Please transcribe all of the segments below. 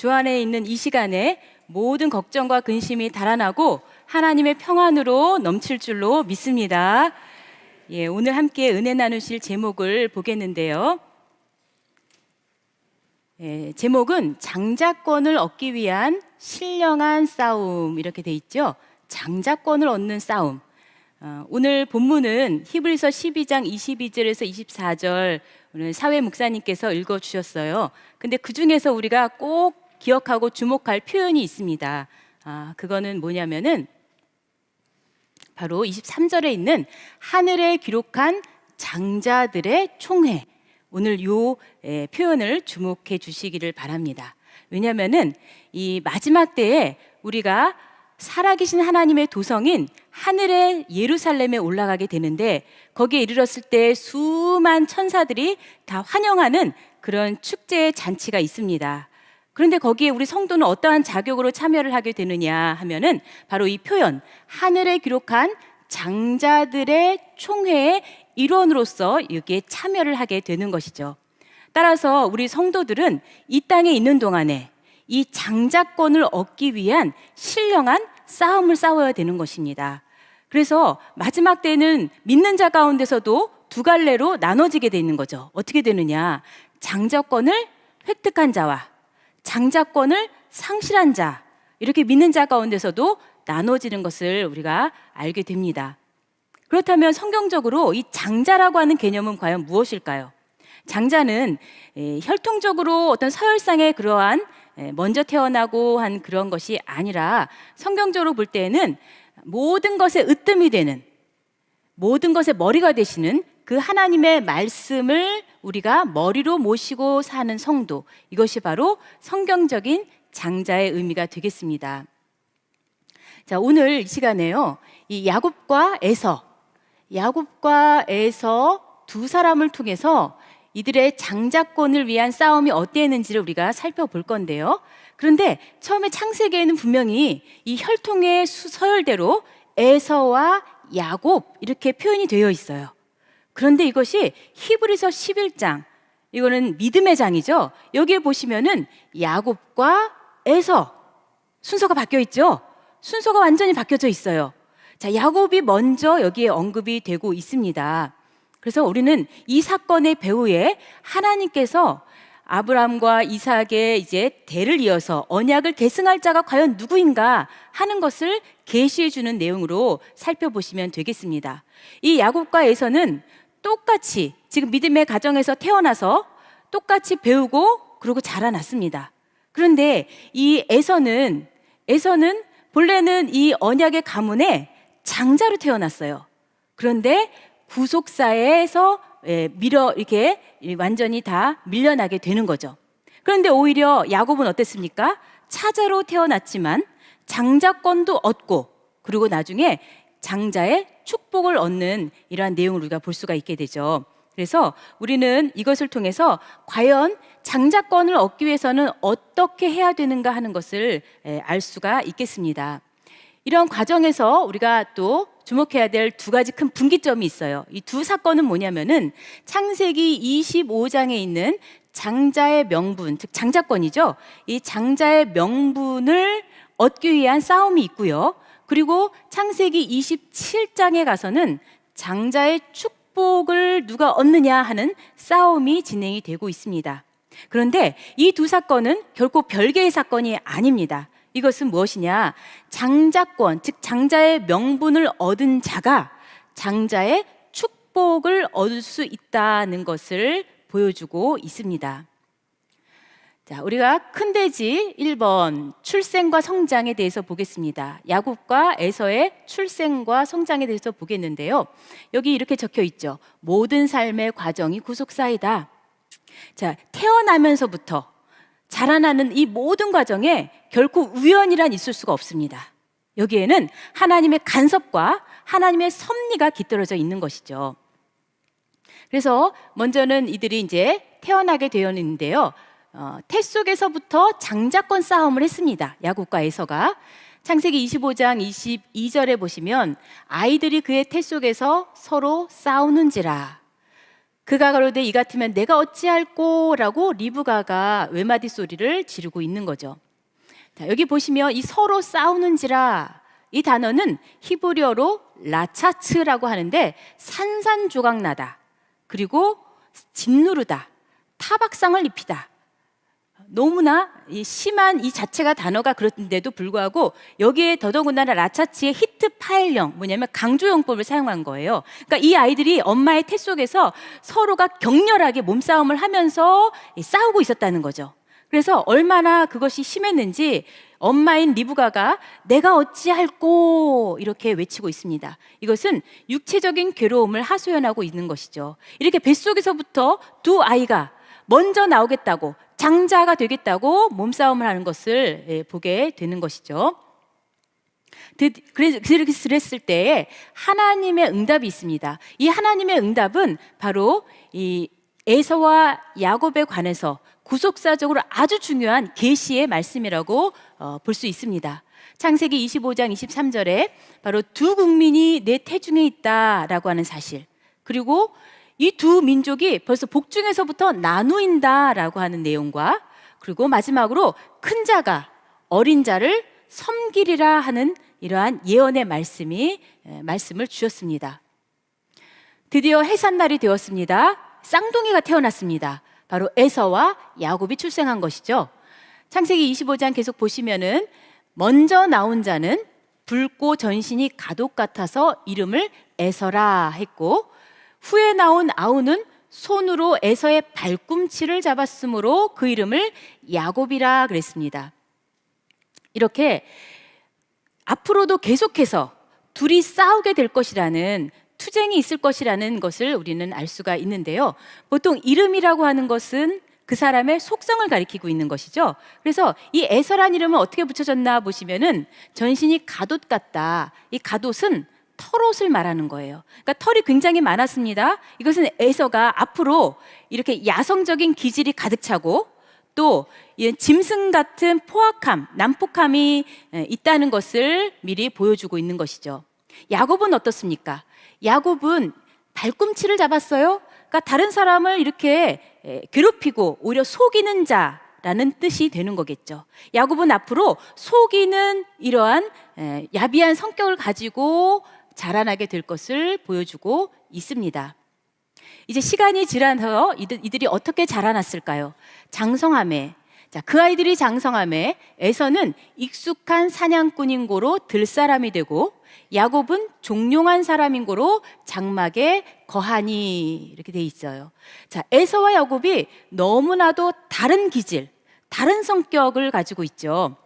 주 안에 있는 이 시간에 모든 걱정과 근심이 달아나고 하나님의 평안으로 넘칠 줄로 믿습니다. 오늘 함께 은혜 나누실 제목을 보겠는데요. 제목은 장자권을 얻기 위한 신령한 싸움, 이렇게 돼 있죠. 장자권을 얻는 싸움. 오늘 본문은 히브리서 12장 22절에서 24절 오늘 사회 목사님께서 읽어주셨어요. 근데 그 중에서 우리가 꼭 기억하고 주목할 표현이 있습니다. 그거는 뭐냐면은 바로 23절에 있는 하늘에 기록한 장자들의 총회. 오늘 이 표현을 주목해 주시기를 바랍니다. 왜냐하면은 이 마지막 때에 우리가 살아계신 하나님의 도성인 하늘의 예루살렘에 올라가게 되는데, 거기에 이르렀을 때 수만 천사들이 다 환영하는 그런 축제의 잔치가 있습니다. 그런데 거기에 우리 성도는 어떠한 자격으로 참여를 하게 되느냐 하면은 바로 이 표현, 하늘에 기록한 장자들의 총회의 일원으로서 여기에 참여를 하게 되는 것이죠. 따라서 우리 성도들은 이 땅에 있는 동안에 이 장자권을 얻기 위한 신령한 싸움을 싸워야 되는 것입니다. 그래서 마지막 때는 믿는 자 가운데서도 두 갈래로 나눠지게 되는 거죠. 어떻게 되느냐? 장자권을 획득한 자와 장자권을 상실한 자, 이렇게 믿는 자 가운데서도 나눠지는 것을 우리가 알게 됩니다. 그렇다면 성경적으로 이 장자라고 하는 개념은 과연 무엇일까요? 장자는 혈통적으로 어떤 서열상의 그러한 먼저 태어나고 한 그런 것이 아니라, 성경적으로 볼 때에는 모든 것에 으뜸이 되는, 모든 것의 머리가 되시는 그 하나님의 말씀을 우리가 머리로 모시고 사는 성도, 이것이 바로 성경적인 장자의 의미가 되겠습니다. 자, 오늘 이 시간에요, 이 야곱과 에서 두 사람을 통해서 이들의 장자권을 위한 싸움이 어땠는지를 우리가 살펴볼 건데요. 그런데 처음에 창세기에는 분명히 이 혈통의 서열대로 에서와 야곱 이렇게 표현이 되어 있어요. 그런데 이것이 히브리서 11장, 이거는 믿음의 장이죠. 여기에 보시면은 야곱과 에서 순서가 바뀌어 있죠. 순서가 완전히 바뀌어져 있어요. 자, 야곱이 먼저 여기에 언급이 되고 있습니다. 그래서 우리는 이 사건의 배후에 하나님께서 아브라함과 이삭의 이제 대를 이어서 언약을 계승할 자가 과연 누구인가 하는 것을 계시해 주는 내용으로 살펴보시면 되겠습니다. 이 야곱과 에서는 똑같이 지금 믿음의 가정에서 태어나서 똑같이 배우고 그러고 자라났습니다. 그런데 이 에서는 본래는 이 언약의 가문에 장자로 태어났어요. 그런데 구속사에서 이렇게 완전히 다 밀려나게 되는 거죠. 그런데 오히려 야곱은 어땠습니까? 차자로 태어났지만 장자권도 얻고, 그리고 나중에 장자의 축복을 얻는 이러한 내용을 우리가 볼 수가 있게 되죠. 그래서 우리는 이것을 통해서 과연 장자권을 얻기 위해서는 어떻게 해야 되는가 하는 것을 알 수가 있겠습니다. 이런 과정에서 우리가 또 주목해야 될 두 가지 큰 분기점이 있어요. 이 두 사건은 뭐냐면은 창세기 25장에 있는 장자의 명분, 즉 장자권이죠. 이 장자의 명분을 얻기 위한 싸움이 있고요. 그리고 창세기 27장에 가서는 장자의 축복을 누가 얻느냐 하는 싸움이 진행이 되고 있습니다. 그런데 이 두 사건은 결코 별개의 사건이 아닙니다. 이것은 무엇이냐? 장자권, 즉 장자의 명분을 얻은 자가 장자의 축복을 얻을 수 있다는 것을 보여주고 있습니다. 자, 우리가 큰 돼지 1번 출생과 성장에 대해서 보겠습니다. 야곱과 에서의 출생과 성장에 대해서 보겠는데요. 여기 이렇게 적혀 있죠. 모든 삶의 과정이 구속사이다. 자, 태어나면서부터 자라나는 이 모든 과정에 결코 우연이란 있을 수가 없습니다. 여기에는 하나님의 간섭과 하나님의 섭리가 깃들어져 있는 것이죠. 그래서 먼저는 이들이 이제 태어나게 되었는데요. 태 속에서부터 장자권 싸움을 했습니다. 야곱과 에서가. 창세기 25장 22절에 보시면 아이들이 그의 태 속에서 서로 싸우는지라. 그가 가로되 이 같으면 내가 어찌할꼬라고 리브가가 외마디 소리를 지르고 있는 거죠. 자, 여기 보시면 이 서로 싸우는지라, 이 단어는 히브리어로 라차츠라고 하는데 산산조각나다, 그리고 짓누르다, 타박상을 입히다. 너무나 심한 이 자체가 단어가 그런데도 불구하고 여기에 더더군다나 라차츠의 히트 파일형, 뭐냐면 강조용법을 사용한 거예요. 그러니까 이 아이들이 엄마의 태 속에서 서로가 격렬하게 몸싸움을 하면서 싸우고 있었다는 거죠. 그래서 얼마나 그것이 심했는지 엄마인 리브가가 내가 어찌할꼬 이렇게 외치고 있습니다. 이것은 육체적인 괴로움을 하소연하고 있는 것이죠. 이렇게 뱃속에서부터 두 아이가 먼저 나오겠다고, 장자가 되겠다고 몸싸움을 하는 것을 보게 되는 것이죠. 그랬을 때에 하나님의 응답이 있습니다. 이 하나님의 응답은 바로 이 에서와 야곱에 관해서 구속사적으로 아주 중요한 계시의 말씀이라고 볼 수 있습니다. 창세기 25장 23절에 바로 두 국민이 내 태중에 있다라고 하는 사실, 그리고 이 두 민족이 벌써 복중에서부터 나누인다라고 하는 내용과, 그리고 마지막으로 큰 자가 어린 자를 섬기리라 하는 이러한 예언의 말씀을 주셨습니다. 드디어 해산날이 되었습니다. 쌍둥이가 태어났습니다. 바로 에서와 야곱이 출생한 것이죠. 창세기 25장 계속 보시면은 먼저 나온 자는 붉고 전신이 가독 같아서 이름을 에서라 했고, 후에 나온 아우는 손으로 에서의 발꿈치를 잡았으므로 그 이름을 야곱이라 그랬습니다. 이렇게 앞으로도 계속해서 둘이 싸우게 될 것이라는, 투쟁이 있을 것이라는 것을 우리는 알 수가 있는데요. 보통 이름이라고 하는 것은 그 사람의 속성을 가리키고 있는 것이죠. 그래서 이 에서란 이름은 어떻게 붙여졌나 보시면은 전신이 가돛 같다. 이 가돛은 털옷을 말하는 거예요. 그러니까 털이 굉장히 많았습니다. 이것은 에서가 앞으로 이렇게 야성적인 기질이 가득 차고 또 짐승 같은 포악함, 난폭함이 있다는 것을 미리 보여주고 있는 것이죠. 야곱은 어떻습니까? 야곱은 발꿈치를 잡았어요. 그러니까 다른 사람을 이렇게 괴롭히고 오히려 속이는 자라는 뜻이 되는 거겠죠. 야곱은 앞으로 속이는 이러한 야비한 성격을 가지고 자라나게 될 것을 보여주고 있습니다. 이제 시간이 지나서 이들이 어떻게 자라났을까요? 장성함에, 그 아이들이 장성함에 에서는 익숙한 사냥꾼인 고로 들사람이 되고, 야곱은 종용한 사람인 고로 장막에 거하니, 이렇게 돼 있어요. 자, 에서와 야곱이 너무나도 다른 기질, 다른 성격을 가지고 있죠.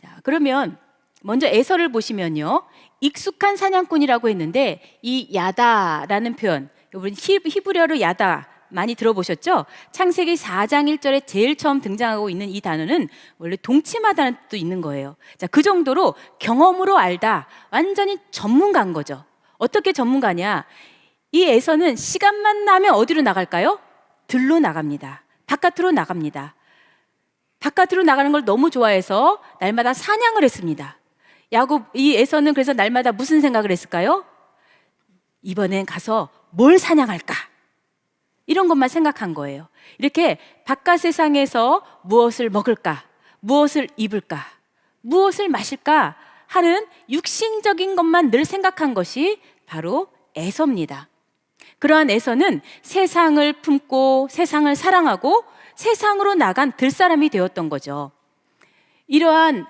자, 그러면 먼저 에서를 보시면요, 익숙한 사냥꾼이라고 했는데 이 야다라는 표현, 여러분 히브리어로 야다 많이 들어보셨죠? 창세기 4장 1절에 제일 처음 등장하고 있는 이 단어는 원래 동침하다는 뜻도 있는 거예요. 자, 그 정도로 경험으로 알다, 완전히 전문가인 거죠. 어떻게 전문가냐? 이 에서는 시간만 나면 어디로 나갈까요? 들로 나갑니다. 바깥으로 나갑니다. 바깥으로 나가는 걸 너무 좋아해서 날마다 사냥을 했습니다. 이 에서는 그래서 날마다 무슨 생각을 했을까요? 이번엔 가서 뭘 사냥할까? 이런 것만 생각한 거예요. 이렇게 바깥 세상에서 무엇을 먹을까? 무엇을 입을까? 무엇을 마실까? 하는 육신적인 것만 늘 생각한 것이 바로 에서입니다. 그러한 에서는 세상을 품고 세상을 사랑하고 세상으로 나간 들사람이 되었던 거죠. 이러한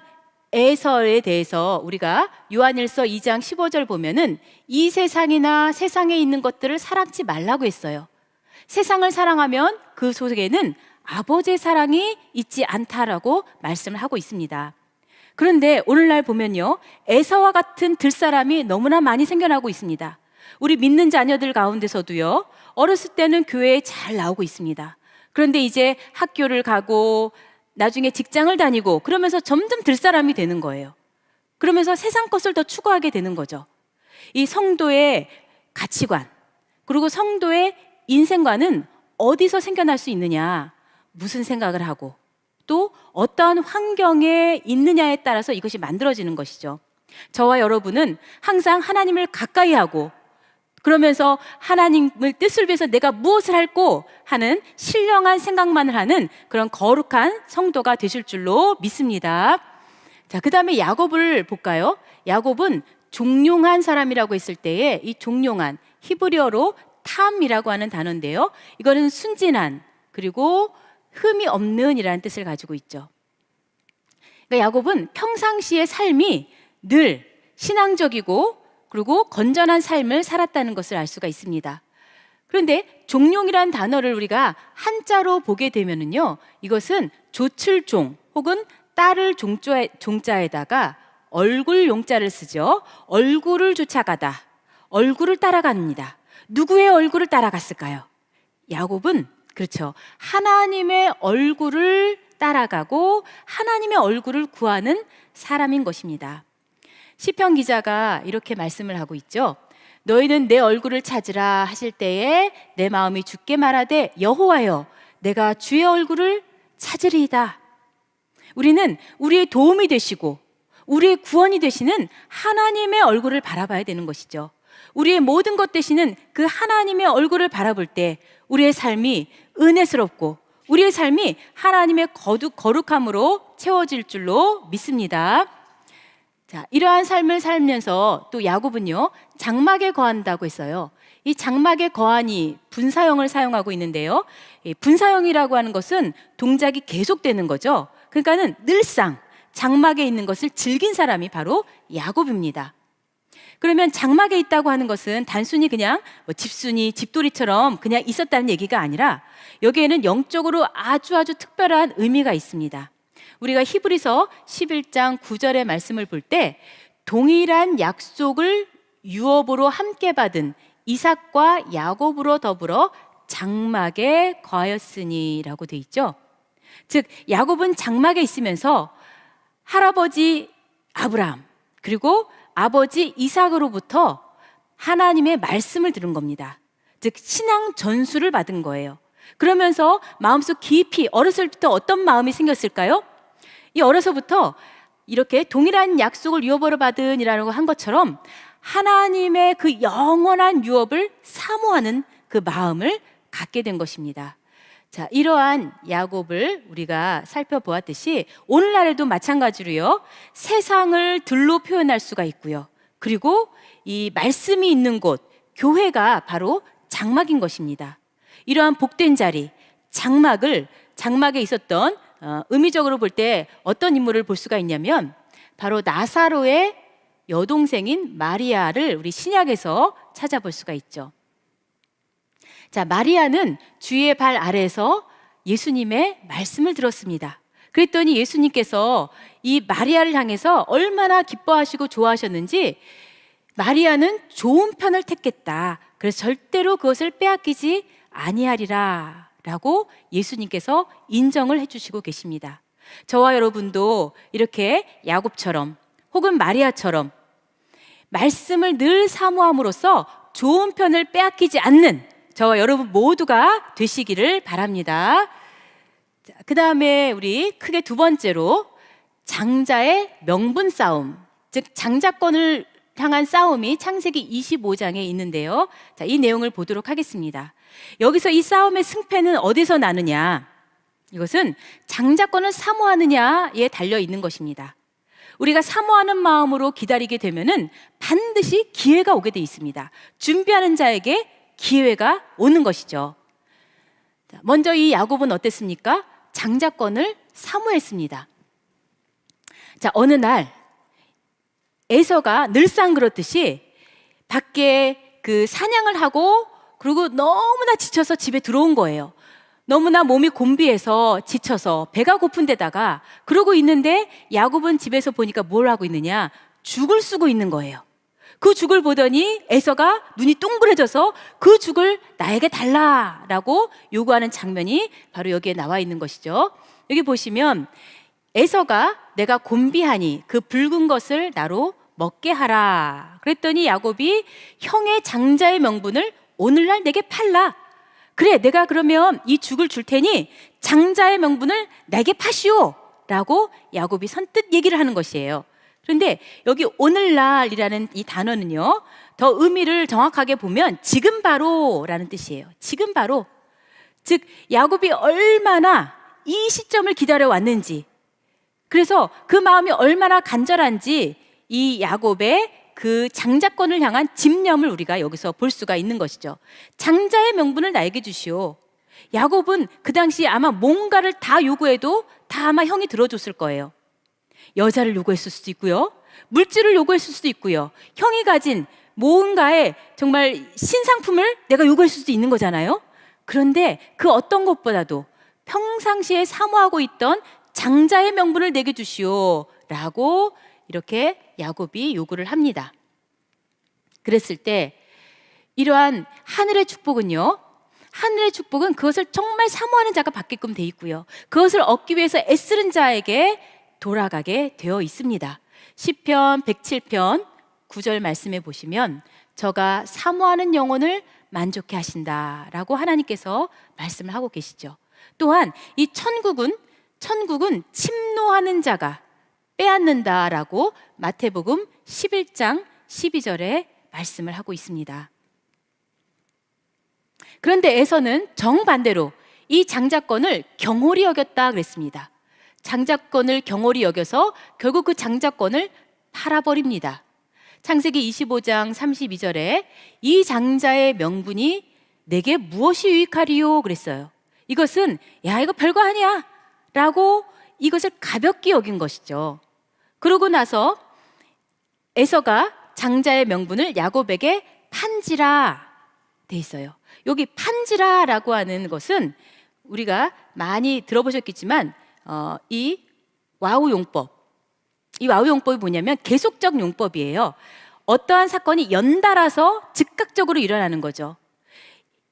에서에 대해서 우리가 요한일서 2장 15절 보면은 이 세상이나 세상에 있는 것들을 사랑치 말라고 했어요. 세상을 사랑하면 그 속에는 아버지의 사랑이 있지 않다라고 말씀을 하고 있습니다. 그런데 오늘날 보면요, 에서와 같은 들사람이 너무나 많이 생겨나고 있습니다. 우리 믿는 자녀들 가운데서도요, 어렸을 때는 교회에 잘 나오고 있습니다. 그런데 이제 학교를 가고 나중에 직장을 다니고 그러면서 점점 들사람이 되는 거예요. 그러면서 세상 것을 더 추구하게 되는 거죠. 이 성도의 가치관, 그리고 성도의 인생관은 어디서 생겨날 수 있느냐, 무슨 생각을 하고 또 어떠한 환경에 있느냐에 따라서 이것이 만들어지는 것이죠. 저와 여러분은 항상 하나님을 가까이 하고 그러면서 하나님의 뜻을 위해서 내가 무엇을 할고 하는 신령한 생각만을 하는 그런 거룩한 성도가 되실 줄로 믿습니다. 자, 그 다음에 야곱을 볼까요? 야곱은 종용한 사람이라고 했을 때에 이 종용한, 히브리어로 탐이라고 하는 단어인데요, 이거는 순진한, 그리고 흠이 없는 이라는 뜻을 가지고 있죠. 그러니까 야곱은 평상시의 삶이 늘 신앙적이고 그리고 건전한 삶을 살았다는 것을 알 수가 있습니다. 그런데 종용이라는 단어를 우리가 한자로 보게 되면은요, 이것은 조칠종 혹은 딸을 종자에다가 얼굴 용자를 쓰죠. 얼굴을 쫓아가다, 얼굴을 따라갑니다. 누구의 얼굴을 따라갔을까요? 야곱은 그렇죠, 하나님의 얼굴을 따라가고 하나님의 얼굴을 구하는 사람인 것입니다. 시편 기자가 이렇게 말씀을 하고 있죠. 너희는 내 얼굴을 찾으라 하실 때에 내 마음이 주께 말하되 여호와여 내가 주의 얼굴을 찾으리이다. 우리는 우리의 도움이 되시고 우리의 구원이 되시는 하나님의 얼굴을 바라봐야 되는 것이죠. 우리의 모든 것 되시는 그 하나님의 얼굴을 바라볼 때 우리의 삶이 은혜스럽고 우리의 삶이 하나님의 거룩함으로 채워질 줄로 믿습니다. 자, 이러한 삶을 살면서 또 야곱은요, 장막에 거한다고 했어요. 이 장막에 거하니 분사형을 사용하고 있는데요, 이 분사형이라고 하는 것은 동작이 계속되는 거죠. 그러니까는 늘상 장막에 있는 것을 즐긴 사람이 바로 야곱입니다. 그러면 장막에 있다고 하는 것은 단순히 그냥 집순이, 집돌이처럼 그냥 있었다는 얘기가 아니라 여기에는 영적으로 아주 특별한 의미가 있습니다. 우리가 히브리서 11장 9절의 말씀을 볼 때 동일한 약속을 유업으로 함께 받은 이삭과 야곱으로 더불어 장막에 거하였으니 라고 돼 있죠. 즉 야곱은 장막에 있으면서 할아버지 아브라함 그리고 아버지 이삭으로부터 하나님의 말씀을 들은 겁니다. 즉 신앙 전수를 받은 거예요. 그러면서 마음속 깊이 어렸을 때부터 어떤 마음이 생겼을까요? 이 어려서부터 이렇게 동일한 약속을 유업으로 받은이라고 한 것처럼 하나님의 그 영원한 유업을 사모하는 그 마음을 갖게 된 것입니다. 자, 이러한 야곱을 우리가 살펴보았듯이 오늘날에도 마찬가지로요, 세상을 들로 표현할 수가 있고요, 그리고 이 말씀이 있는 곳, 교회가 바로 장막인 것입니다. 이러한 복된 자리, 장막에 있었던 의미적으로 볼 때 어떤 인물을 볼 수가 있냐면 바로 나사로의 여동생인 마리아를 우리 신약에서 찾아볼 수가 있죠. 자, 마리아는 주의 발 아래에서 예수님의 말씀을 들었습니다. 그랬더니 예수님께서 이 마리아를 향해서 얼마나 기뻐하시고 좋아하셨는지, 마리아는 좋은 편을 택했다, 그래서 절대로 그것을 빼앗기지 아니하리라 라고 예수님께서 인정을 해주시고 계십니다. 저와 여러분도 이렇게 야곱처럼 혹은 마리아처럼 말씀을 늘 사모함으로써 좋은 편을 빼앗기지 않는 저와 여러분 모두가 되시기를 바랍니다. 그 다음에 우리 크게 두 번째로 장자의 명분 싸움, 즉 장자권을 향한 싸움이 창세기 25장에 있는데요. 자, 이 내용을 보도록 하겠습니다. 여기서 이 싸움의 승패는 어디서 나느냐? 이것은 장자권을 사모하느냐에 달려 있는 것입니다. 우리가 사모하는 마음으로 기다리게 되면은 반드시 기회가 오게 돼 있습니다. 준비하는 자에게 기회가 오는 것이죠. 먼저 이 야곱은 어땠습니까? 장자권을 사모했습니다. 자, 어느 날 에서가 늘상 그렇듯이 밖에 그 사냥을 하고 그리고 너무나 지쳐서 집에 들어온 거예요. 너무나 몸이 곤비해서 지쳐서 배가 고픈 데다가 그러고 있는데 야곱은 집에서 보니까 뭘 하고 있느냐? 죽을 쓰고 있는 거예요. 그 죽을 보더니 에서가 눈이 동그래져서 그 죽을 나에게 달라라고 요구하는 장면이 바로 여기에 나와 있는 것이죠. 여기 보시면 에서가 내가 곤비하니 그 붉은 것을 나로 먹게 하라. 그랬더니 야곱이 형의 장자의 명분을 오늘날 내게 팔라. 그래, 내가 그러면 이 죽을 줄 테니 장자의 명분을 내게 파시오 라고 야곱이 선뜻 얘기를 하는 것이에요. 그런데 여기 오늘날이라는 이 단어는요, 더 의미를 정확하게 보면 지금 바로라는 뜻이에요. 지금 바로. 즉 야곱이 얼마나 이 시점을 기다려 왔는지, 그래서 그 마음이 얼마나 간절한지 이 야곱의 그 장자권을 향한 집념을 우리가 여기서 볼 수가 있는 것이죠. 장자의 명분을 나에게 주시오. 야곱은 그 당시 아마 뭔가를 다 요구해도 다 아마 형이 들어줬을 거예요. 여자를 요구했을 수도 있고요, 물질을 요구했을 수도 있고요, 형이 가진 뭔가의 정말 신상품을 내가 요구했을 수도 있는 거잖아요. 그런데 그 어떤 것보다도 평상시에 사모하고 있던 장자의 명분을 내게 주시오 라고 이렇게 야곱이 요구를 합니다. 그랬을 때 이러한 하늘의 축복은요, 하늘의 축복은 그것을 정말 사모하는 자가 받게끔 돼 있고요, 그것을 얻기 위해서 애쓰는 자에게 돌아가게 되어 있습니다. 시편 107편 9절 말씀에 보시면 저가 사모하는 영혼을 만족해 하신다라고 하나님께서 말씀을 하고 계시죠. 또한 이 천국은 침노하는 자가 빼앗는다라고 마태복음 11장 12절에 말씀을 하고 있습니다. 그런데 에서는 정반대로 이 장자권을 경홀히 여겼다 그랬습니다. 장자권을 경홀히 여겨서 결국 그 장자권을 팔아버립니다. 창세기 25장 32절에 이 장자의 명분이 내게 무엇이 유익하리요 그랬어요. 이것은 야 이거 별거 아니야 라고 이것을 가볍게 여긴 것이죠. 그러고 나서 에서가 장자의 명분을 야곱에게 판지라 돼 있어요. 여기 판지라라고 하는 것은 우리가 많이 들어보셨겠지만 이 와우 용법, 이 와우 용법이 뭐냐면 계속적 용법이에요. 어떠한 사건이 연달아서 즉각적으로 일어나는 거죠.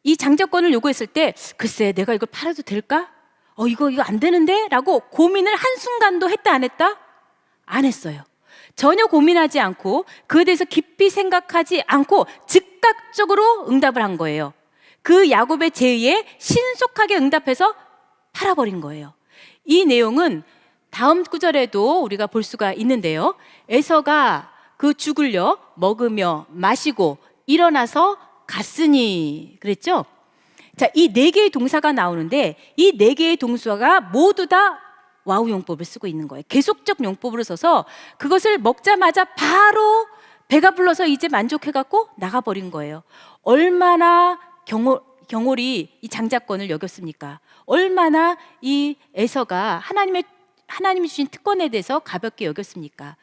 이 장자권을 요구했을 때 글쎄 내가 이걸 팔아도 될까? 이거 안 되는데? 라고 고민을 한순간도 했다 안 했다? 안 했어요. 전혀 고민하지 않고 그에 대해서 깊이 생각하지 않고 즉각적으로 응답을 한 거예요. 그 야곱의 제의에 신속하게 응답해서 팔아버린 거예요. 이 내용은 다음 구절에도 우리가 볼 수가 있는데요, 에서가 그 죽을려 먹으며 마시고 일어나서 갔으니 그랬죠. 자, 이 네 개의 동사가 나오는데 이 네 개의 동사가 모두 다 와우 용법을 쓰고 있는 거예요. 계속적 용법으로 써서 그것을 먹자마자 바로 배가 불러서 이제 만족해갖고 나가버린 거예요. 얼마나 경홀히 이 장자권을 여겼습니까? 얼마나 이 에서가 하나님이 주신 특권에 대해서 가볍게 여겼습니까?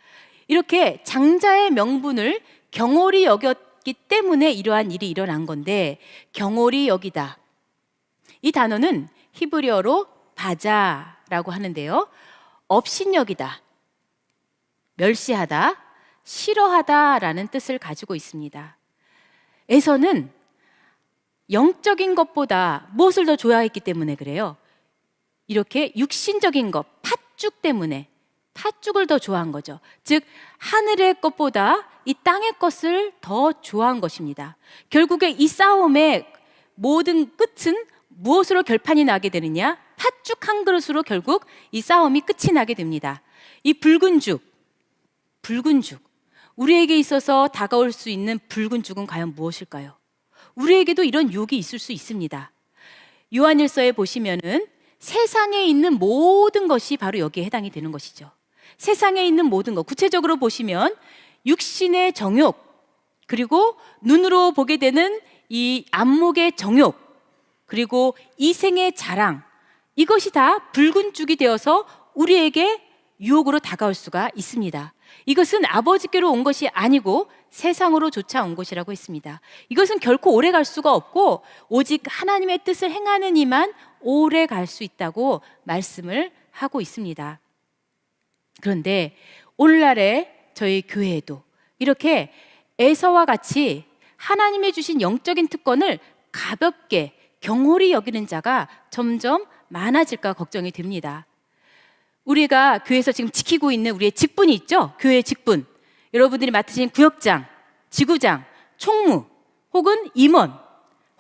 이렇게 장자의 명분을 경홀히 여겼기 때문에 이러한 일이 일어난 건데, 경홀히 여기다, 이 단어는 히브리어로 바자라고 하는데요, 업신여기다, 멸시하다, 싫어하다라는 뜻을 가지고 있습니다. 에서는 영적인 것보다 무엇을 더 좋아했기 때문에 그래요. 이렇게 육신적인 것, 팥죽 때문에 팥죽을 더 좋아한 거죠. 즉 하늘의 것보다 이 땅의 것을 더 좋아한 것입니다. 결국에 이 싸움의 모든 끝은 무엇으로 결판이 나게 되느냐? 팥죽 한 그릇으로 결국 이 싸움이 끝이 나게 됩니다. 이 붉은 죽, 우리에게 있어서 다가올 수 있는 붉은 죽은 과연 무엇일까요? 우리에게도 이런 유혹이 있을 수 있습니다. 요한일서에 보시면은 세상에 있는 모든 것이 바로 여기에 해당이 되는 것이죠. 세상에 있는 모든 것, 구체적으로 보시면 육신의 정욕, 그리고 눈으로 보게 되는 이 안목의 정욕, 그리고 이생의 자랑, 이것이 다 붉은 죽이 되어서 우리에게 유혹으로 다가올 수가 있습니다. 이것은 아버지께로 온 것이 아니고 세상으로 쫓아온 것이라고 했습니다. 이것은 결코 오래 갈 수가 없고 오직 하나님의 뜻을 행하는 이만 오래 갈 수 있다고 말씀을 하고 있습니다. 그런데 오늘날의 저희 교회에도 이렇게 에서와 같이 하나님의 주신 영적인 특권을 가볍게 경홀히 여기는 자가 점점 많아질까 걱정이 됩니다. 우리가 교회에서 지금 지키고 있는 우리의 직분이 있죠? 교회의 직분, 여러분들이 맡으신 구역장, 지구장, 총무, 혹은 임원,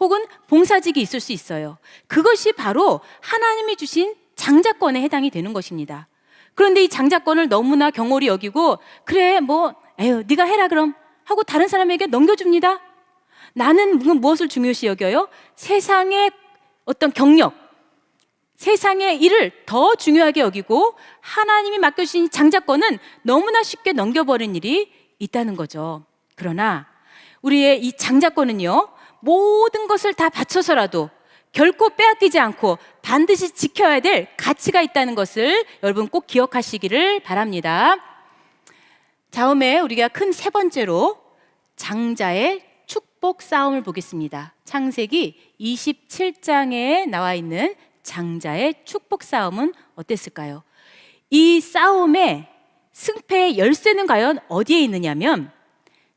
혹은 봉사직이 있을 수 있어요. 그것이 바로 하나님이 주신 장자권에 해당이 되는 것입니다. 그런데 이 장자권을 너무나 경홀히 여기고, 그래 뭐 에휴 네가 해라 그럼 하고 다른 사람에게 넘겨줍니다. 나는 무엇을 중요시 여겨요? 세상의 어떤 경력, 세상의 일을 더 중요하게 여기고 하나님이 맡겨주신 장자권은 너무나 쉽게 넘겨버린 일이 있다는 거죠. 그러나 우리의 이 장자권은요, 모든 것을 다 바쳐서라도 결코 빼앗기지 않고 반드시 지켜야 될 가치가 있다는 것을 여러분 꼭 기억하시기를 바랍니다. 다음에 우리가 큰 세 번째로 장자의 축복 싸움을 보겠습니다. 창세기 27장에 나와 있는 장자의 축복 싸움은 어땠을까요? 이 싸움의 승패의 열쇠는 과연 어디에 있느냐면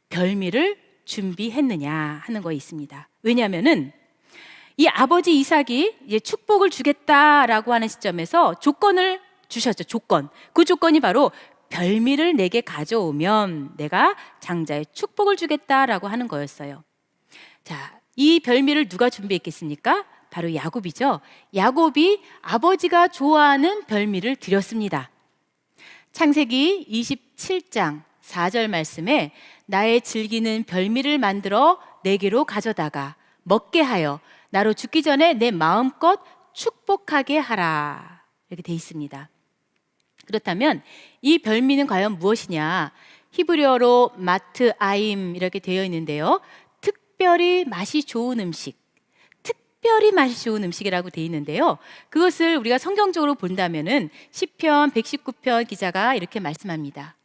별미를 준비했느냐 하는 거에 있습니다. 왜냐하면은 이 아버지 이삭이 이제 축복을 주겠다라고 하는 시점에서 조건을 주셨죠. 조건. 그 조건이 바로 별미를 내게 가져오면 내가 장자의 축복을 주겠다라고 하는 거였어요. 자, 이 별미를 누가 준비했겠습니까? 바로 야곱이죠. 야곱이 아버지가 좋아하는 별미를 드렸습니다. 창세기 27장 4절 말씀에 나의 즐기는 별미를 만들어 내게로 가져다가 먹게 하여 나로 죽기 전에 내 마음껏 축복하게 하라, 이렇게 돼 있습니다. 그렇다면 이 별미는 과연 무엇이냐? 히브리어로 마트 아임 이렇게 되어 있는데요, 특별히 맛이 좋은 음식, 특별히 맛이 좋은 음식이라고 되어 있는데요, 그것을 우리가 성경적으로 본다면은 시편 119편 기자가 이렇게 말씀합니다.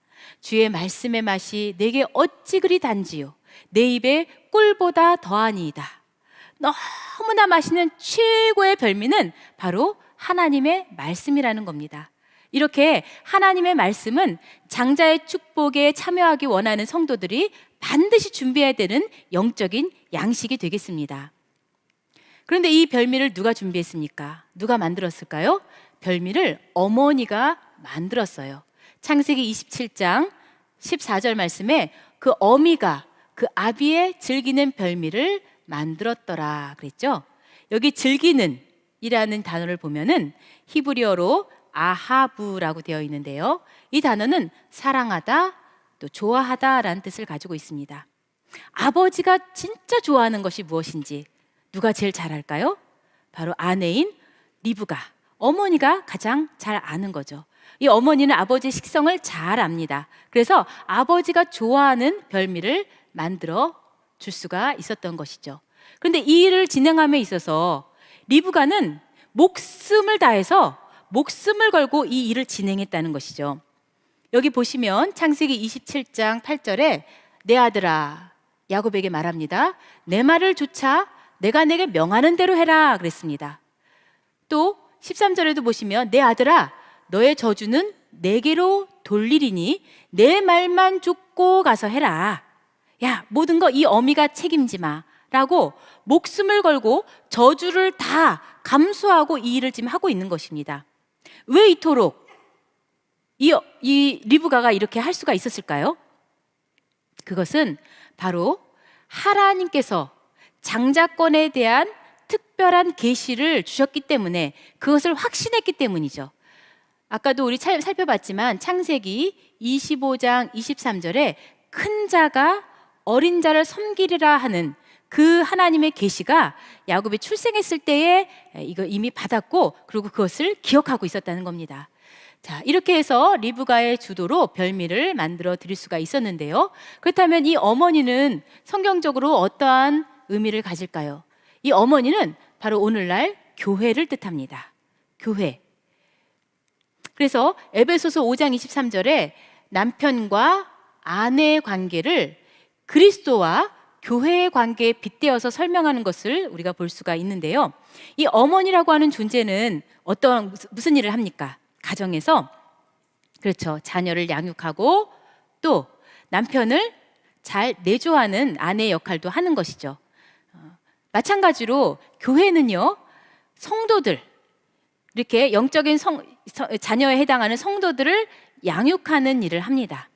주의 말씀의 맛이 내게 어찌 그리 단지요, 내 입에 꿀보다 더하니이다. 너무나 맛있는 최고의 별미는 바로 하나님의 말씀이라는 겁니다. 이렇게 하나님의 말씀은 장자의 축복에 참여하기 원하는 성도들이 반드시 준비해야 되는 영적인 양식이 되겠습니다. 그런데 이 별미를 누가 준비했습니까? 누가 만들었을까요? 별미를 어머니가 만들었어요. 창세기 27장 14절 말씀에 그 어미가 그 아비의 즐기는 별미를 만들었더라 그랬죠. 여기 즐기는 이라는 단어를 보면은 히브리어로 아하부라고 되어 있는데요, 이 단어는 사랑하다, 또 좋아하다라는 뜻을 가지고 있습니다. 아버지가 진짜 좋아하는 것이 무엇인지 누가 제일 잘 알까요? 바로 아내인 리브가, 어머니가 가장 잘 아는 거죠. 이 어머니는 아버지의 식성을 잘 압니다. 그래서 아버지가 좋아하는 별미를 만들어 줄 수가 있었던 것이죠. 그런데 이 일을 진행함에 있어서 리브가는 목숨을 다해서, 목숨을 걸고 이 일을 진행했다는 것이죠. 여기 보시면 창세기 27장 8절에 내 아들아, 야곱에게 말합니다. 내 말을 조차 내가 내게 명하는 대로 해라 그랬습니다. 또 13절에도 보시면 내 아들아, 너의 저주는 내게로 돌리리니 내 말만 좇고 가서 해라. 야, 모든 거 이 어미가 책임지 마 라고 목숨을 걸고 저주를 다 감수하고 이 일을 지금 하고 있는 것입니다. 왜 이토록 이 리브가가 이렇게 할 수가 있었을까요? 그것은 바로 하나님께서 장자권에 대한 특별한 계시를 주셨기 때문에, 그것을 확신했기 때문이죠. 아까도 우리 살펴봤지만 창세기 25장 23절에 큰 자가 어린 자를 섬기리라 하는 그 하나님의 계시가 야곱이 출생했을 때에 이거 이미 받았고, 그리고 그것을 기억하고 있었다는 겁니다. 자, 이렇게 해서 리브가의 주도로 별미를 만들어 드릴 수가 있었는데요, 그렇다면 이 어머니는 성경적으로 어떠한 의미를 가질까요? 이 어머니는 바로 오늘날 교회를 뜻합니다. 교회. 그래서 에베소서 5장 23절에 남편과 아내의 관계를 그리스도와 교회의 관계에 빗대어서 설명하는 것을 우리가 볼 수가 있는데요, 이 어머니라고 하는 존재는 무슨 일을 합니까? 가정에서, 그렇죠, 자녀를 양육하고 또 남편을 잘 내조하는 아내의 역할도 하는 것이죠. 마찬가지로 교회는요, 성도들, 이렇게 영적인 자녀에 해당하는 성도들을 양육하는 일을 합니다.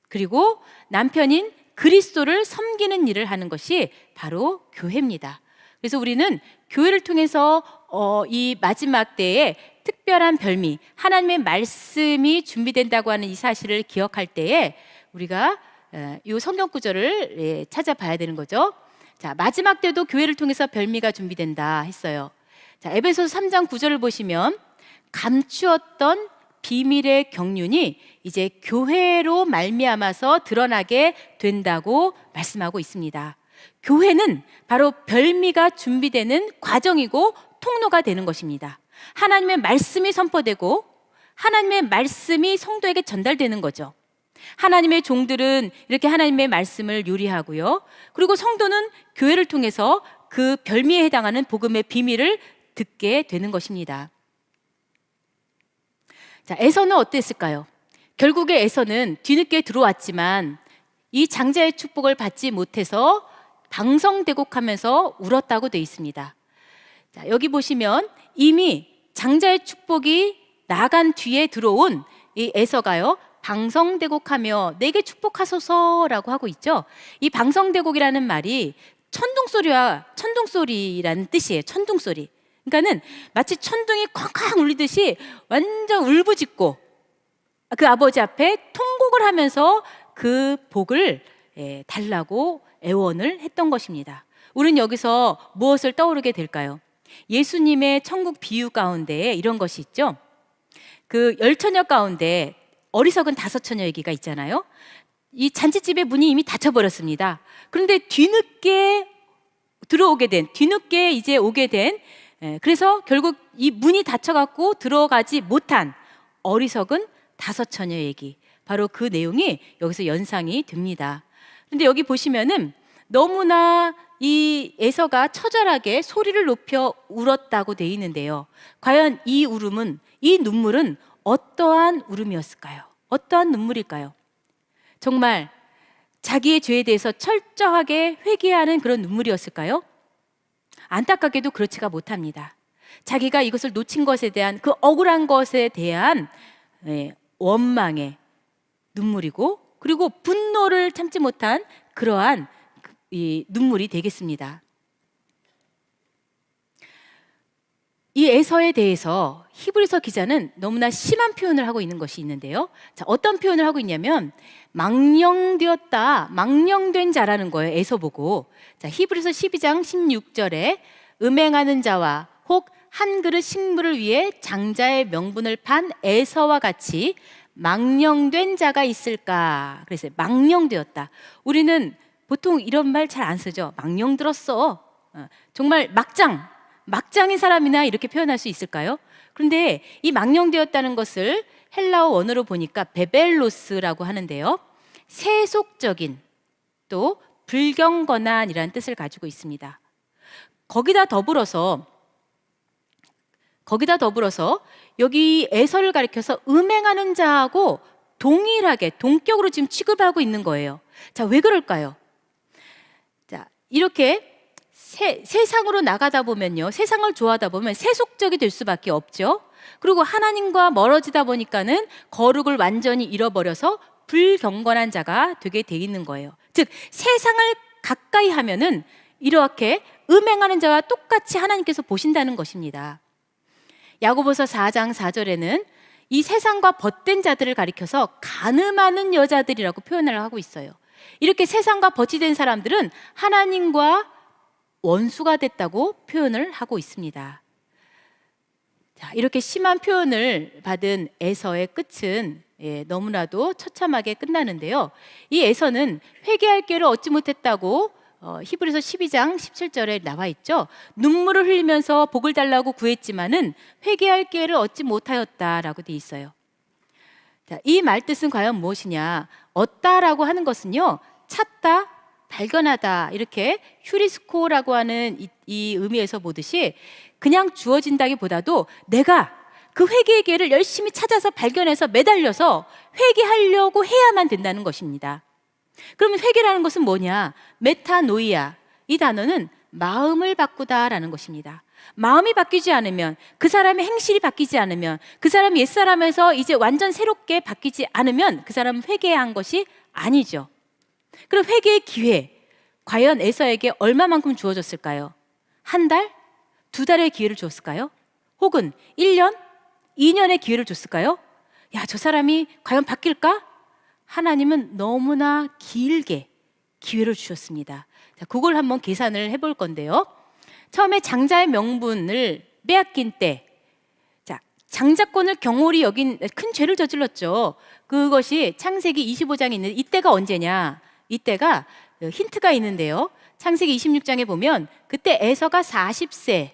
그리고 남편인 그리스도를 섬기는 일을 하는 것이 바로 교회입니다. 그래서 우리는 교회를 통해서 이 마지막 때에 특별한 별미, 하나님의 말씀이 준비된다고 하는 이 사실을 기억할 때에 우리가 이 성경 구절을 찾아봐야 되는 거죠. 자, 마지막 때도 교회를 통해서 별미가 준비된다 했어요. 자, 에베소서 3장 9절을 보시면 감추었던 비밀의 경륜이 이제 교회로 말미암아서 드러나게 된다고 말씀하고 있습니다. 교회는 바로 별미가 준비되는 과정이고 통로가 되는 것입니다. 하나님의 말씀이 선포되고 하나님의 말씀이 성도에게 전달되는 거죠. 하나님의 종들은 이렇게 하나님의 말씀을 요리하고요. 그리고 성도는 교회를 통해서 그 별미에 해당하는 복음의 비밀을 듣게 되는 것입니다. 자, 에서는 어땠을까요? 결국에 에서는 뒤늦게 들어왔지만 이 장자의 축복을 받지 못해서 방성대곡하면서 울었다고 되어 있습니다. 자, 여기 보시면 이미 장자의 축복이 나간 뒤에 들어온 이 에서가요, 방성대곡하며 내게 축복하소서라고 하고 있죠. 이 방성대곡이라는 말이 천둥소리라는 뜻이에요. 천둥소리. 그러니까는 마치 천둥이 쾅쾅 울리듯이 완전 울부짖고 그 아버지 앞에 통곡을 하면서 그 복을 달라고 애원을 했던 것입니다. 우리는 여기서 무엇을 떠오르게 될까요? 예수님의 천국 비유 가운데 이런 것이 있죠. 그 10처녀 가운데 어리석은 5처녀 얘기가 있잖아요. 이 잔치집의 문이 이미 닫혀버렸습니다. 그런데 뒤늦게 이제 오게 된, 그래서 결국 이 문이 닫혀갖고 들어가지 못한 어리석은 5처녀 얘기, 바로 그 내용이 여기서 연상이 됩니다. 그런데 여기 보시면은 너무나 이 에서가 처절하게 소리를 높여 울었다고 돼 있는데요. 과연 이 눈물은 어떠한 울음이었을까요? 어떠한 눈물일까요? 정말 자기의 죄에 대해서 철저하게 회개하는 그런 눈물이었을까요? 안타깝게도 그렇지가 못합니다. 자기가 이것을 놓친 것에 대한 그 억울한 것에 대한 원망의 눈물이고, 그리고 분노를 참지 못한 그러한 이 눈물이 되겠습니다. 이 에서에 대해서 히브리서 기자는 너무나 심한 표현을 하고 있는 것이 있는데요. 자, 어떤 표현을 하고 있냐면 망령되었다, 망령된 자라는 거예요. 에서 보고. 자, 히브리서 12장 16절에 음행하는 자와 혹 한 그릇 식물을 위해 장자의 명분을 판 에서와 같이 망령된 자가 있을까? 그래서 망령되었다. 우리는 보통 이런 말 잘 안 쓰죠. 망령들었어. 정말 막장인 사람이나 이렇게 표현할 수 있을까요? 그런데 이 망령되었다는 것을 헬라어 원어로 보니까 베벨로스라고 하는데요, 세속적인 또 불경건한이라는 뜻을 가지고 있습니다. 거기다 더불어서 여기 에서를 가리켜서 음행하는 자하고 동일하게 동격으로 지금 취급하고 있는 거예요. 자, 왜 그럴까요? 자, 이렇게 세상으로 나가다 보면요, 세상을 좋아하다 보면 세속적이 될 수밖에 없죠. 그리고 하나님과 멀어지다 보니까는 거룩을 완전히 잃어버려서 불경건한 자가 되게 돼 있는 거예요. 즉, 세상을 가까이 하면은 이렇게 음행하는 자와 똑같이 하나님께서 보신다는 것입니다. 야고보서 4장 4절에는 이 세상과 벗된 자들을 가리켜서 간음하는 여자들이라고 표현을 하고 있어요. 이렇게 세상과 벗이된 사람들은 하나님과 원수가 됐다고 표현을 하고 있습니다. 자, 이렇게 심한 표현을 받은 에서의 끝은 너무나도 처참하게 끝나는데요. 이 에서는 회개할 기회를 얻지 못했다고 히브리서 12장 17절에 나와 있죠. 눈물을 흘리면서 복을 달라고 구했지만은 회개할 기회를 얻지 못하였다라고 돼 있어요. 자, 이 말뜻은 과연 무엇이냐? 얻다라고 하는 것은요, 찾다, 발견하다, 이렇게 휴리스코라고 하는 이 의미에서 보듯이 그냥 주어진다기보다도 내가 그 회개의 기회를 열심히 찾아서 발견해서 매달려서 회개하려고 해야만 된다는 것입니다. 그러면 회개라는 것은 뭐냐? 메타노이아, 이 단어는 마음을 바꾸다라는 것입니다. 마음이 바뀌지 않으면, 그 사람의 행실이 바뀌지 않으면, 그 사람이 옛사람에서 이제 완전 새롭게 바뀌지 않으면 그 사람은 회개한 것이 아니죠. 그럼 회개의 기회, 과연 에서에게 얼마만큼 주어졌을까요? 한 달? 2달의 기회를 주었을까요? 혹은 1년? 2년의 기회를 줬을까요? 야, 저 사람이 과연 바뀔까? 하나님은 너무나 길게 기회를 주셨습니다. 자, 그걸 한번 계산을 해볼 건데요. 처음에 장자의 명분을 빼앗긴 때, 자, 장자권을 경홀히 여긴 큰 죄를 저질렀죠. 그것이 창세기 25장에 있는 이때가 언제냐? 이때가 힌트가 있는데요. 창세기 26장에 보면 그때 에서가 40세,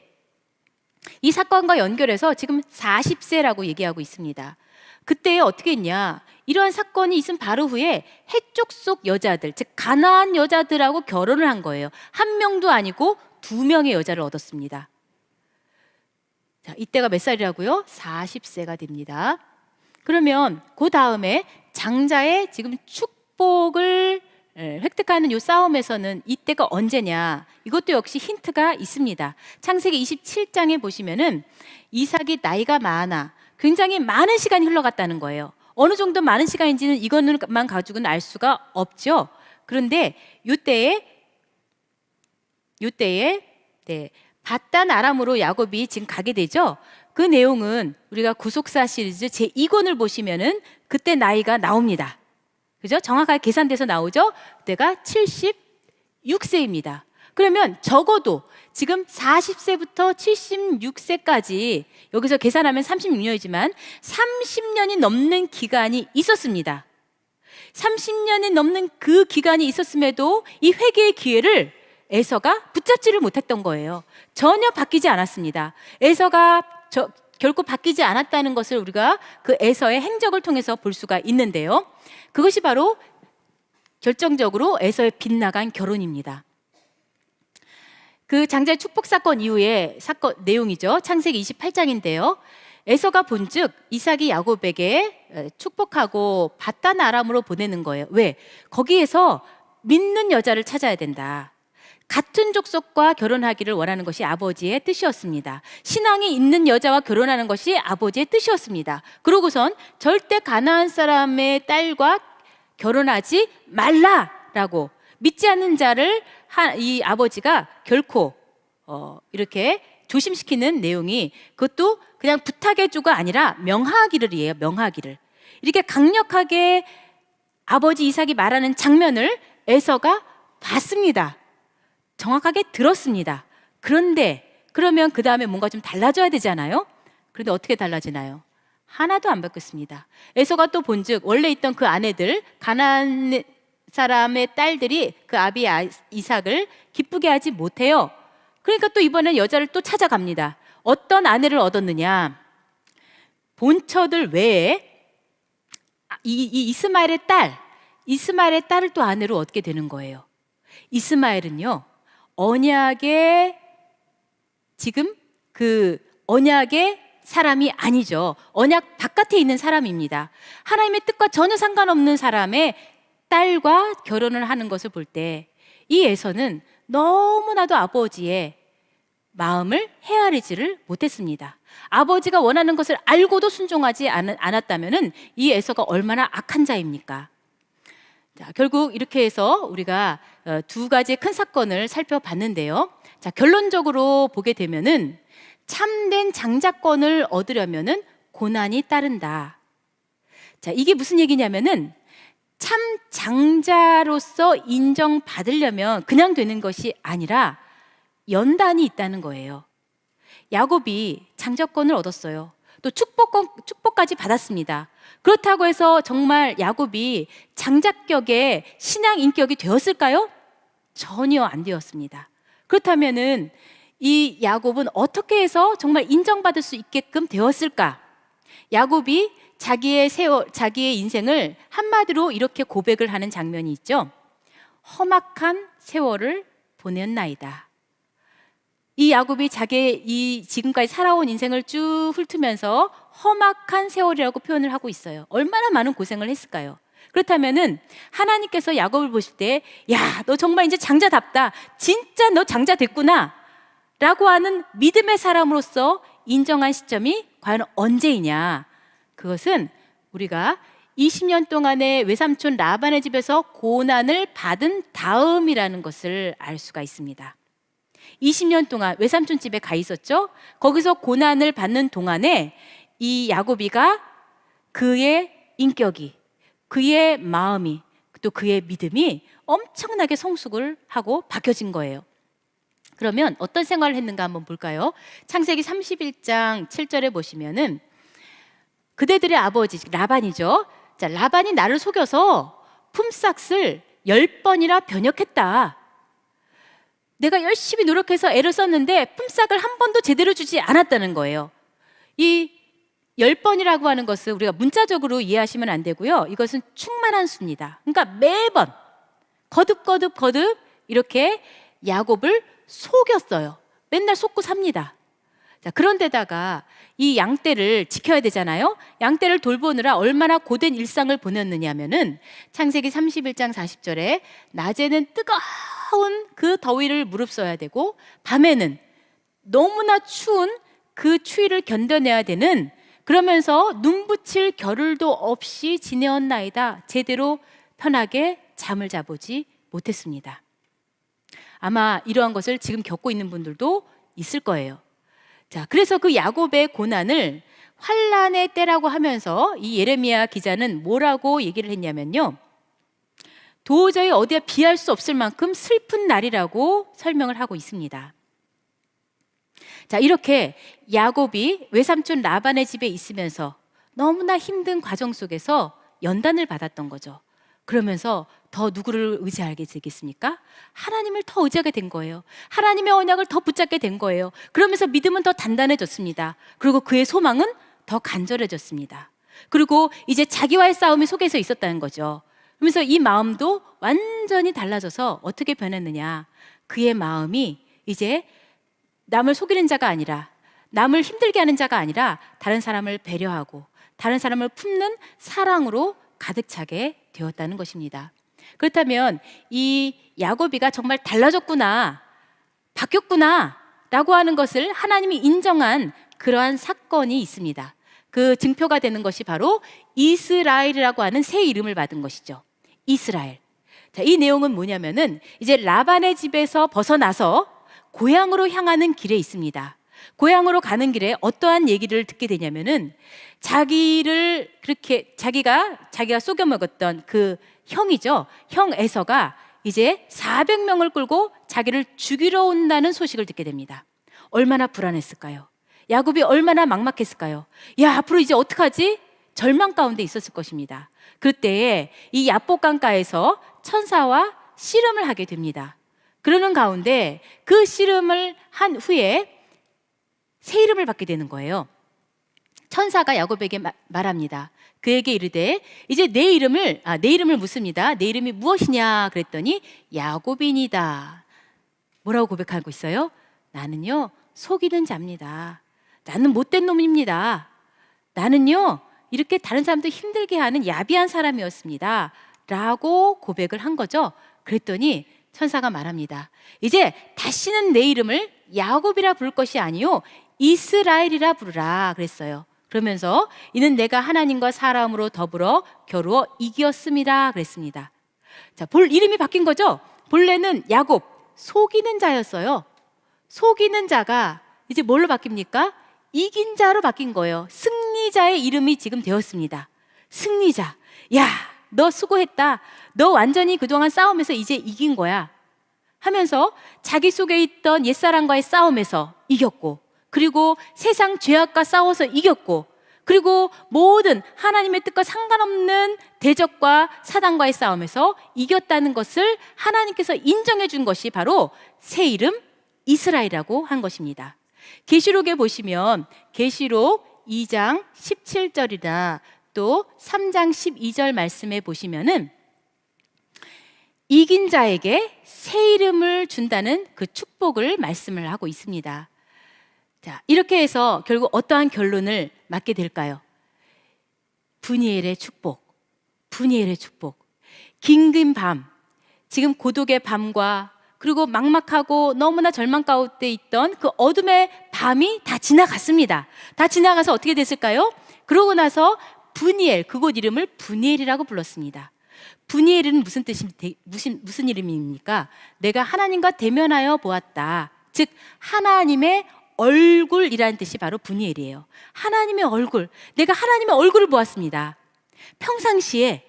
이 사건과 연결해서 지금 40세라고 얘기하고 있습니다. 그때 어떻게 했냐? 이러한 사건이 있은 바로 후에 해족 속 여자들, 즉 가나안 여자들하고 결혼을 한 거예요. 한 명도 아니고 2명의 여자를 얻었습니다. 자, 이때가 몇 살이라고요? 40세가 됩니다. 그러면 그 다음에 장자의 지금 축복을 획득하는 이 싸움에서는 이때가 언제냐? 이것도 역시 힌트가 있습니다. 창세기 27장에 보시면은 이삭이 나이가 많아 굉장히 많은 시간이 흘러갔다는 거예요. 어느 정도 많은 시간인지는 이것만 가지고는 알 수가 없죠. 그런데 이때에 밧단 아람으로 야곱이 지금 가게 되죠. 그 내용은 우리가 구속사 시리즈 제2권을 보시면은 그때 나이가 나옵니다. 그죠? 정확하게 계산돼서 나오죠. 그때가 76세입니다. 그러면 적어도 지금 40세부터 76세까지 여기서 계산하면 36년이지만 30년이 넘는 기간이 있었습니다. 30년이 넘는 그 기간이 있었음에도 이 회개의 기회를 에서가 붙잡지를 못했던 거예요. 전혀 바뀌지 않았습니다. 에서가 결코 바뀌지 않았다는 것을 우리가 그 에서의 행적을 통해서 볼 수가 있는데요. 그것이 바로 결정적으로 에서의 빗나간 결혼입니다. 그 장자의 축복 사건 이후의 사건 내용이죠. 창세기 28장인데요. 에서가 본즉 이삭이 야곱에게 축복하고 밧단 아람으로 보내는 거예요. 왜? 거기에서 믿는 여자를 찾아야 된다. 같은 족속과 결혼하기를 원하는 것이 아버지의 뜻이었습니다. 신앙이 있는 여자와 결혼하는 것이 아버지의 뜻이었습니다. 그러고선 절대 가나안 사람의 딸과 결혼하지 말라라고 믿지 않는 자를 이 아버지가 결코 이렇게 조심시키는 내용이, 그것도 그냥 부탁해주가 아니라 명하기를이에요. 명하기를. 이렇게 강력하게 아버지 이삭이 말하는 장면을 에서가 봤습니다. 정확하게 들었습니다. 그런데 그러면 그 다음에 뭔가 좀 달라져야 되잖아요. 그런데 어떻게 달라지나요? 하나도 안 바뀌었습니다. 에서가 또 본즉 원래 있던 그 아내들, 가나안 사람의 딸들이 그 아비 이삭을 기쁘게 하지 못해요. 그러니까 또 이번엔 여자를 또 찾아갑니다. 어떤 아내를 얻었느냐? 본처들 외에 이스마엘의 딸을 또 아내로 얻게 되는 거예요. 이스마엘은요, 언약의 지금 그 언약의 사람이 아니죠. 언약 바깥에 있는 사람입니다. 하나님의 뜻과 전혀 상관없는 사람의 딸과 결혼을 하는 것을 볼 때 이 에서는 너무나도 아버지의 마음을 헤아리지를 못했습니다. 아버지가 원하는 것을 알고도 순종하지 않았다면 이 에서가 얼마나 악한 자입니까? 자, 결국 이렇게 해서 우리가 두 가지의 큰 사건을 살펴봤는데요. 자, 결론적으로 보게 되면은 참된 장자권을 얻으려면은 고난이 따른다. 자, 이게 무슨 얘기냐면은 참 장자로서 인정받으려면 그냥 되는 것이 아니라 연단이 있다는 거예요. 야곱이 장자권을 얻었어요. 또 축복까지 받았습니다. 그렇다고 해서 정말 야곱이 장자격의 신앙 인격이 되었을까요? 전혀 안 되었습니다. 그렇다면은 이 야곱은 어떻게 해서 정말 인정받을 수 있게끔 되었을까? 야곱이 자기의 인생을 한마디로 이렇게 고백을 하는 장면이 있죠. 험악한 세월을 보냈나이다. 이 야곱이 자기의 이 지금까지 살아온 인생을 쭉 훑으면서 험악한 세월이라고 표현을 하고 있어요. 얼마나 많은 고생을 했을까요? 그렇다면은 하나님께서 야곱을 보실 때, 야, 너 정말 이제 장자답다. 진짜 너 장자 됐구나. 라고 하는 믿음의 사람으로서 인정한 시점이 과연 언제이냐? 그것은 우리가 20년 동안의 외삼촌 라반의 집에서 고난을 받은 다음이라는 것을 알 수가 있습니다. 20년 동안 외삼촌 집에 가 있었죠. 거기서 고난을 받는 동안에 이 야곱이가 그의 인격이, 그의 마음이, 또 그의 믿음이 엄청나게 성숙을 하고 바뀌어진 거예요. 그러면 어떤 생활을 했는가 한번 볼까요? 창세기 31장 7절에 보시면은 그대들의 아버지 라반이죠. 자, 라반이 나를 속여서 품삯을 10번이나 변역했다. 내가 열심히 노력해서 애를 썼는데 품삯을 한 번도 제대로 주지 않았다는 거예요. 이 10번이라고 하는 것은 우리가 문자적으로 이해하시면 안 되고요. 이것은 충만한 수입니다. 그러니까 매번 거듭 이렇게 야곱을 속였어요. 맨날 속고 삽니다. 자, 그런데다가 이 양떼를 지켜야 되잖아요. 양떼를 돌보느라 얼마나 고된 일상을 보냈느냐면은 창세기 31장 40절에 낮에는 뜨거운 그 더위를 무릅써야 되고 밤에는 너무나 추운 그 추위를 견뎌내야 되는, 그러면서 눈붙일 겨를도 없이 지내었나이다. 제대로 편하게 잠을 자보지 못했습니다. 아마 이러한 것을 지금 겪고 있는 분들도 있을 거예요. 자, 그래서 그 야곱의 고난을 환난의 때라고 하면서 이 예레미야 기자는 뭐라고 얘기를 했냐면요, 도저히 어디에 비할 수 없을 만큼 슬픈 날이라고 설명을 하고 있습니다. 자, 이렇게 야곱이 외삼촌 라반의 집에 있으면서 너무나 힘든 과정 속에서 연단을 받았던 거죠. 그러면서 더 누구를 의지하게 되겠습니까? 하나님을 더 의지하게 된 거예요. 하나님의 언약을 더 붙잡게 된 거예요. 그러면서 믿음은 더 단단해졌습니다. 그리고 그의 소망은 더 간절해졌습니다. 그리고 이제 자기와의 싸움이 속에서 있었다는 거죠. 그러면서 이 마음도 완전히 달라져서 어떻게 변했느냐, 그의 마음이 이제 남을 속이는 자가 아니라, 남을 힘들게 하는 자가 아니라 다른 사람을 배려하고 다른 사람을 품는 사랑으로 가득 차게 되었다는 것입니다. 그렇다면 이 야곱이가 정말 달라졌구나, 바뀌었구나 라고 하는 것을 하나님이 인정한 그러한 사건이 있습니다. 그 증표가 되는 것이 바로 이스라엘이라고 하는 새 이름을 받은 것이죠. 이스라엘. 자, 이 내용은 뭐냐면은 이제 라반의 집에서 벗어나서 고향으로 향하는 길에 있습니다. 고향으로 가는 길에 어떠한 얘기를 듣게 되냐면은 자기를 그렇게 자기가 속여 먹었던 그 형이죠. 형 에서가 이제 400명을 끌고 자기를 죽이러 온다는 소식을 듣게 됩니다. 얼마나 불안했을까요? 야곱이 얼마나 막막했을까요? 야, 앞으로 이제 어떡하지? 절망 가운데 있었을 것입니다. 그때에 이 야복강가에서 천사와 씨름을 하게 됩니다. 그러는 가운데 그 씨름을 한 후에 새 이름을 받게 되는 거예요. 천사가 야곱에게 말합니다. 그에게 이르되 이제 내 이름을 묻습니다. 내 이름이 무엇이냐 그랬더니 야곱이니다. 뭐라고 고백하고 있어요? 나는요 속이는 자입니다. 나는 못된 놈입니다. 나는요 이렇게 다른 사람도 힘들게 하는 야비한 사람이었습니다 라고 고백을 한 거죠. 그랬더니 천사가 말합니다. 이제 다시는 내 이름을 야곱이라 부를 것이 아니요 이스라엘이라 부르라 그랬어요. 그러면서 이는 내가 하나님과 사람으로 더불어 겨루어 이겼습니다 그랬습니다. 자, 이름이 바뀐 거죠. 본래는 야곱, 속이는 자였어요. 속이는 자가 이제 뭘로 바뀝니까? 이긴 자로 바뀐 거예요. 승리자의 이름이 지금 되었습니다. 승리자. 야, 너 수고했다. 너 완전히 그동안 싸움에서 이제 이긴 거야 하면서 자기 속에 있던 옛사람과의 싸움에서 이겼고, 그리고 세상 죄악과 싸워서 이겼고, 그리고 모든 하나님의 뜻과 상관없는 대적과 사단과의 싸움에서 이겼다는 것을 하나님께서 인정해 준 것이 바로 새 이름 이스라엘이라고 한 것입니다. 계시록에 보시면 계시록 2장 17절이나 또 3장 12절 말씀에 보시면은 이긴 자에게 새 이름을 준다는 그 축복을 말씀을 하고 있습니다. 자, 이렇게 해서 결국 어떠한 결론을 맞게 될까요? 분이엘의 축복, 분이엘의 축복. 긴긴 밤, 지금 고독의 밤과 그리고 막막하고 너무나 절망 가운데 있던 그 어둠의 밤이 다 지나갔습니다. 다 지나가서 어떻게 됐을까요? 그러고 나서 분이엘, 그곳 이름을 분이엘이라고 불렀습니다. 분이엘은 무슨 이름입니까? 내가 하나님과 대면하여 보았다. 즉 하나님의 얼굴이라는 뜻이 바로 분이엘이에요. 하나님의 얼굴, 내가 하나님의 얼굴을 보았습니다. 평상시에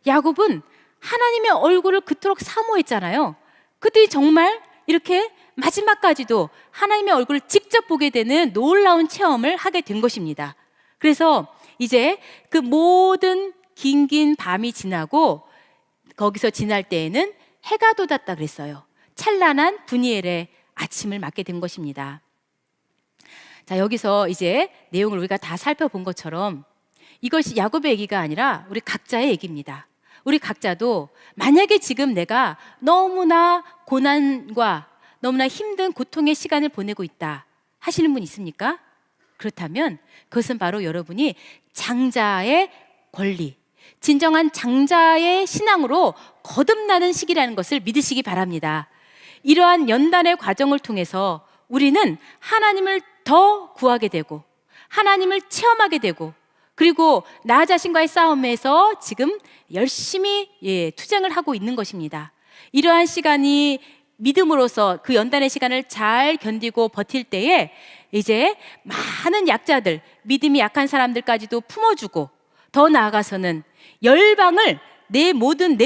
야곱은 하나님의 얼굴을 그토록 사모했잖아요. 그들이 정말 이렇게 마지막까지도 하나님의 얼굴을 직접 보게 되는 놀라운 체험을 하게 된 것입니다. 그래서 이제 그 모든 긴 밤이 지나고 거기서 지날 때에는 해가 돋았다 그랬어요. 찬란한 분이엘의 아침을 맞게 된 것입니다. 자, 여기서 이제 내용을 우리가 다 살펴본 것처럼 이것이 야곱의 얘기가 아니라 우리 각자의 얘기입니다. 우리 각자도 만약에 지금 내가 너무나 고난과 너무나 힘든 고통의 시간을 보내고 있다 하시는 분 있습니까? 그렇다면 그것은 바로 여러분이 장자의 권리, 진정한 장자의 신앙으로 거듭나는 시기라는 것을 믿으시기 바랍니다. 이러한 연단의 과정을 통해서 우리는 하나님을 더 구하게 되고 하나님을 체험하게 되고 그리고 나 자신과의 싸움에서 지금 열심히 투쟁을 하고 있는 것입니다. 이러한 시간이 믿음으로써 그 연단의 시간을 잘 견디고 버틸 때에 이제 많은 약자들, 믿음이 약한 사람들까지도 품어주고 더 나아가서는 열방을 내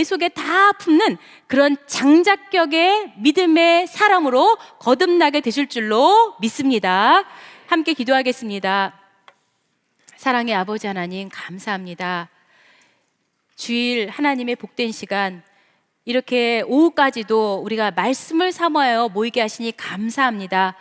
속에 다 품는 그런 장자격의 믿음의 사람으로 거듭나게 되실 줄로 믿습니다. 함께 기도하겠습니다. 사랑의 아버지 하나님, 감사합니다. 주일 하나님의 복된 시간, 이렇게 오후까지도 우리가 말씀을 사모하여 모이게 하시니 감사합니다.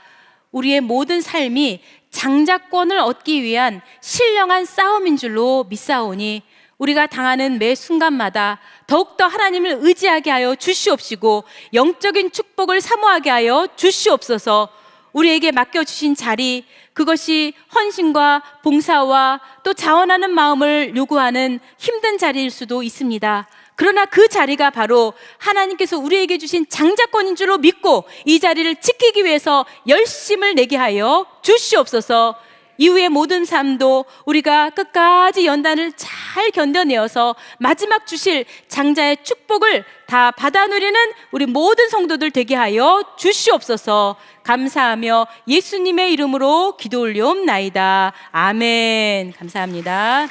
우리의 모든 삶이 장자권을 얻기 위한 신령한 싸움인 줄로 믿사오니 우리가 당하는 매 순간마다 더욱더 하나님을 의지하게 하여 주시옵시고 영적인 축복을 사모하게 하여 주시옵소서. 우리에게 맡겨주신 자리, 그것이 헌신과 봉사와 또 자원하는 마음을 요구하는 힘든 자리일 수도 있습니다. 그러나 그 자리가 바로 하나님께서 우리에게 주신 장자권인 줄로 믿고 이 자리를 지키기 위해서 열심을 내게 하여 주시옵소서. 이후의 모든 삶도 우리가 끝까지 연단을 잘 견뎌내어서 마지막 주실 장자의 축복을 다 받아 누리는 우리 모든 성도들 되게 하여 주시옵소서. 감사하며 예수님의 이름으로 기도 올리옵나이다. 아멘. 감사합니다.